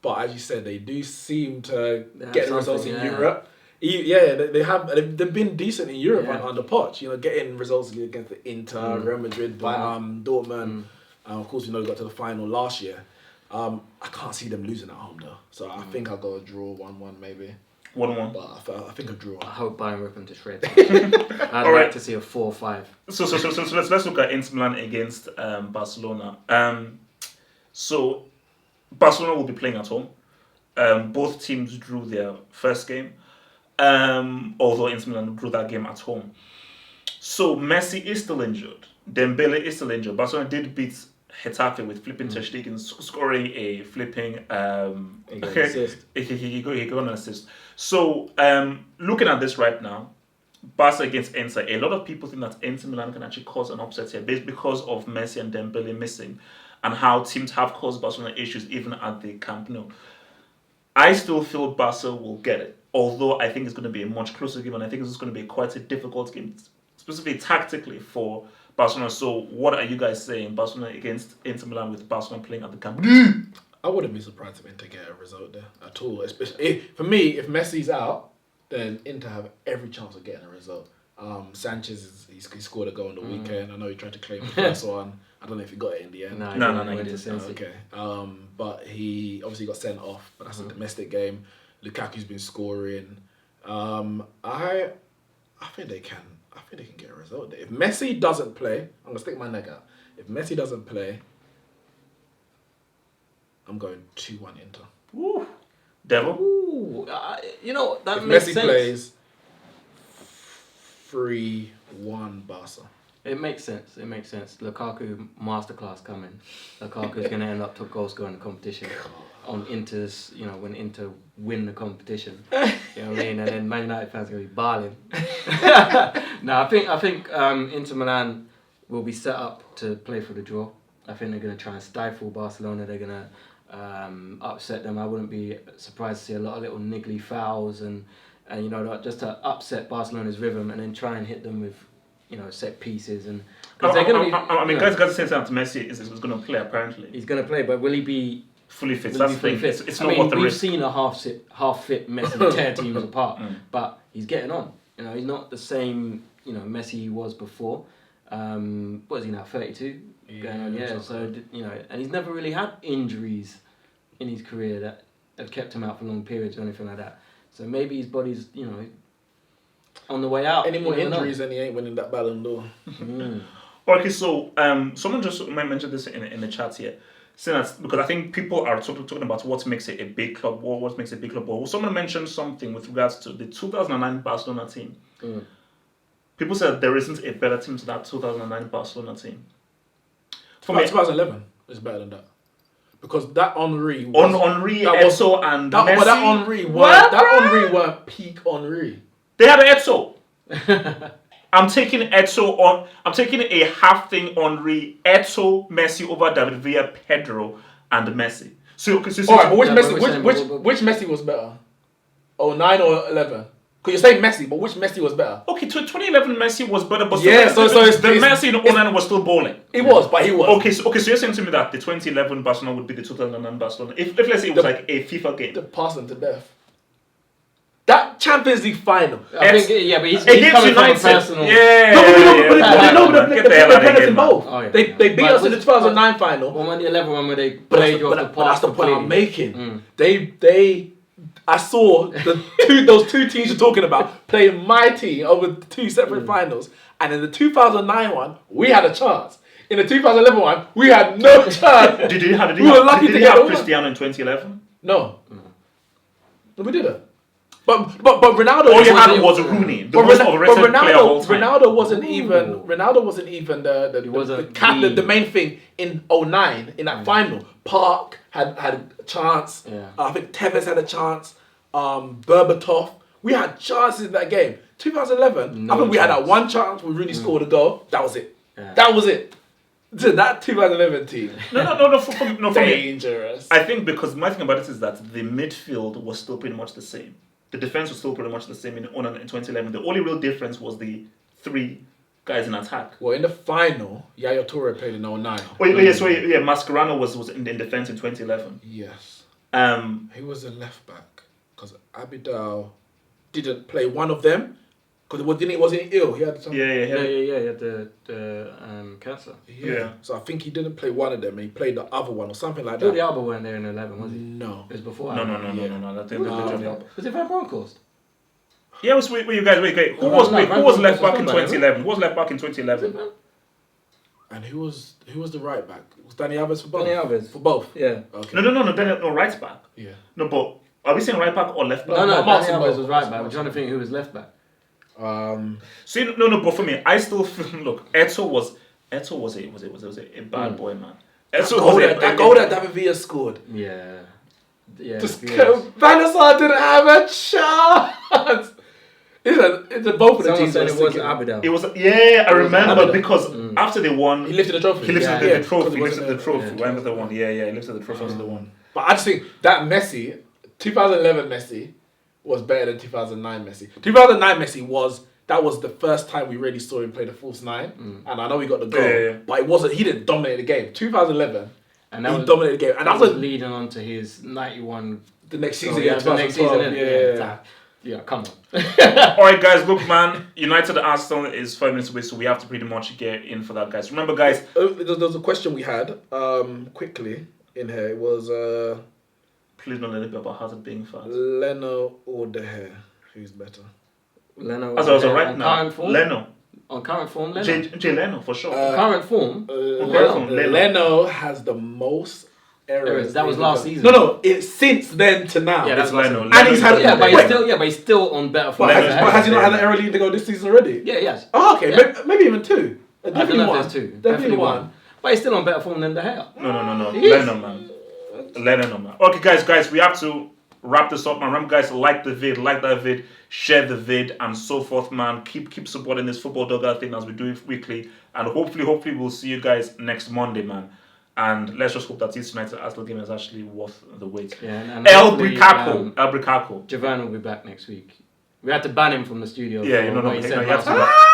but as you said, they do seem to get the results in Europe. They've been decent in Europe under Poch. Getting results against the Inter, Real Madrid, Dortmund. Of course, got to the final last year. I can't see them losing at home though, so I think I'll go a draw 1-1 maybe. 1-1. But I think a draw. I hope Bayern rip them to shreds. I'd like to see a 4-5. So let's look at Inter Milan against Barcelona. So Barcelona will be playing at home. Both teams drew their first game, although Inter Milan drew that game at home. So Messi is still injured. Dembele is still injured. Barcelona did beat Getafe with flipping Ter Stegen scoring a flipping he got an assist. He got an assist. So looking at this right now, Barca against Inter, a lot of people think that Inter Milan can actually cause an upset here because of Messi and Dembele missing and how teams have caused Barcelona issues even at the Camp Nou. I still feel Barca will get it, although I think it's going to be a much closer game and I think it's going to be quite a difficult game, specifically tactically for Barcelona. So what are you guys saying? Barcelona against Inter Milan with Barcelona playing at the Camp Nou? I wouldn't be surprised if Inter get a result there at all. Especially for me, if Messi's out, then Inter have every chance of getting a result. Sanchez he scored a goal on the weekend. I know he tried to claim the first one. I don't know if he got it in the end. No, he didn't. Okay. But he obviously got sent off. But that's a domestic game. Lukaku's been scoring. I think they can. I think they can get a result there. If Messi doesn't play, I'm gonna stick my neck out. If Messi doesn't play, I'm going 2-1 Inter. Woo. Devil. Ooh, that if makes Messi sense. plays, 3-1 Barca. It makes sense. Lukaku masterclass coming. Lukaku's going to end up top goal scorer in the competition. On Inter's, when Inter win the competition. You know what I mean? And then Man United fans are going to be barling. No, I think Inter Milan will be set up to play for the draw. I think they're going to try and stifle Barcelona. They're going upset them. I wouldn't be surprised to see a lot of little niggly fouls and you know, just to upset Barcelona's rhythm and then try and hit them with, you know, set pieces and because they're going to be. I mean, guys saying that Messi is going to play apparently. He's going to play, but will he be fully fit? That's the thing. It's not I mean, worth the we've risk. seen a half fit Messi tear teams apart, but he's getting on. You know, he's not the same, you know, Messi he was before. What is he now? 32 going on. Yeah. So you know, and he's never really had injuries in his career that have kept him out for long periods or anything like that. So maybe his body's, you know, on the way out. Any more injuries and he ain't winning that Ballon d'Or. Okay, so someone just mentioned this in the chat here, saying that because I think people are talking about what makes it a big club or what makes it a big club. Or someone mentioned something with regards to the 2009 Barcelona team. People said there isn't a better team to that 2009 Barcelona team. For me, 2011 is better than that. Because that Henry was... Henry, Eto'o and Messi. But that Henry weren't peak Henry. They had Eto'o. I'm taking Eto'o on. I'm taking a half thing Henry, Eto'o, Messi over David Villa, Pedro, and Messi. So alright, but which Messi was better? 09 or 11? Because you're saying Messi, but which Messi was better? Okay, 2011 Messi was better, but yeah, so the Messi in 09 was still balling. It was, but he was. Okay, so you're saying to me that the 2011 Barcelona would be the 2009 Barcelona if let's say it was like a FIFA game. To pass them to death. That Champions League final. I think, yeah, but he's coming from a personal. But they played us in both. They beat us in the 2009 final. Well, the 11 one where they played you off the park. But that's the point I'm making. I saw those two teams you're talking about playing my team over two separate finals, and in the 2009 one we had a chance. In the 2011 one we had no chance. Did you have Cristiano in 2011? No, we didn't. But Ronaldo. All you had was Rooney, the most overrated player of all time. Ronaldo wasn't even the main thing in 2009 in that final. Park had a chance. Yeah. I think Tevez had a chance. Berbatov. We had chances in that game. 2011. I think we had that one chance. We really scored a goal. That was it. Yeah. That was it. That 2011 team. No. For dangerous. Me, I think because my thing about it is that the midfield was still pretty much the same. The defense was still pretty much the same in 2011. The only real difference was the three guys in attack. Well, in the final, Yaya Toure played in 09. Mascherano was in defense in 2011. Yes. He was a left back because Abidal didn't play one of them because wasn't ill. He had some. He had the cancer. Yeah. So I think he didn't play one of them. He played the other one or something like that. Jordi Alba weren't there in 11, was he? No. It was before. No. I think Jordi Alba. Was it Van Bronckhorst? Yeah, you guys wait. Who was left back in 2011? Who was left back in 2011? And who was the right back? Was Dani Alves for both? Dani Alves. For both? Yeah. Okay. No, right back. Yeah. No, but are we saying right back or left back? No, Dani Alves was right back. I'm trying to think who was left back. See, but for me, I still feel. Look, Eto'o was a bad boy, man. That goal that David Villa scored. Yeah. Van der Sar didn't have a chance. It's a both of the teams. Said it was Abidal. It was I remember Abidal. Because after they won, he lifted the trophy. He lifted the trophy. He lifted the Yeah. trophy. Remember the one? Yeah. He lifted the trophy. The one. But I just think that Messi, 2011 Messi, was better than 2009 Messi. 2009 Messi was the first time we really saw him play the false nine, and I know he got the goal, but it wasn't. He didn't dominate the game. 2011, and he dominated the game, and that was leading on to his 91. The next season, the next season, yeah. Come on. Alright, guys, look, man. United Arsenal is 5 minutes away, so we have to pretty much get in for that, guys. Remember, guys. There was a question we had quickly in here. It was. Please don't let it be about Hazard being fast. Leno or De Gea, who's better? Leno. As I was right now. Current form? Leno. On current form, Leno. Jay Leno for sure. Current form. Leno has the most errors. That was last season. No, it's since then to now. Yeah, that's Leno. And he's had. But he's still on better form. But has he not had an error leading to go this season already? Yeah, yes. Oh, okay. Yeah. Maybe even two. Definitely one. Definitely one. But he's still on better form than De Gea. No. Leno, man. Okay, guys, we have to wrap this up, man. Remember, guys, like that vid, share the vid, and so forth, man. Keep supporting this football dugout thing as we do it weekly, and hopefully we'll see you guys next Monday, man. And let's just hope that this United Arsenal game is actually worth the wait. Yeah, and El hopefully, Bricaco. Javan will be back next week. We had to ban him from the studio. Yeah, for you know, what he no, said you have last to. week.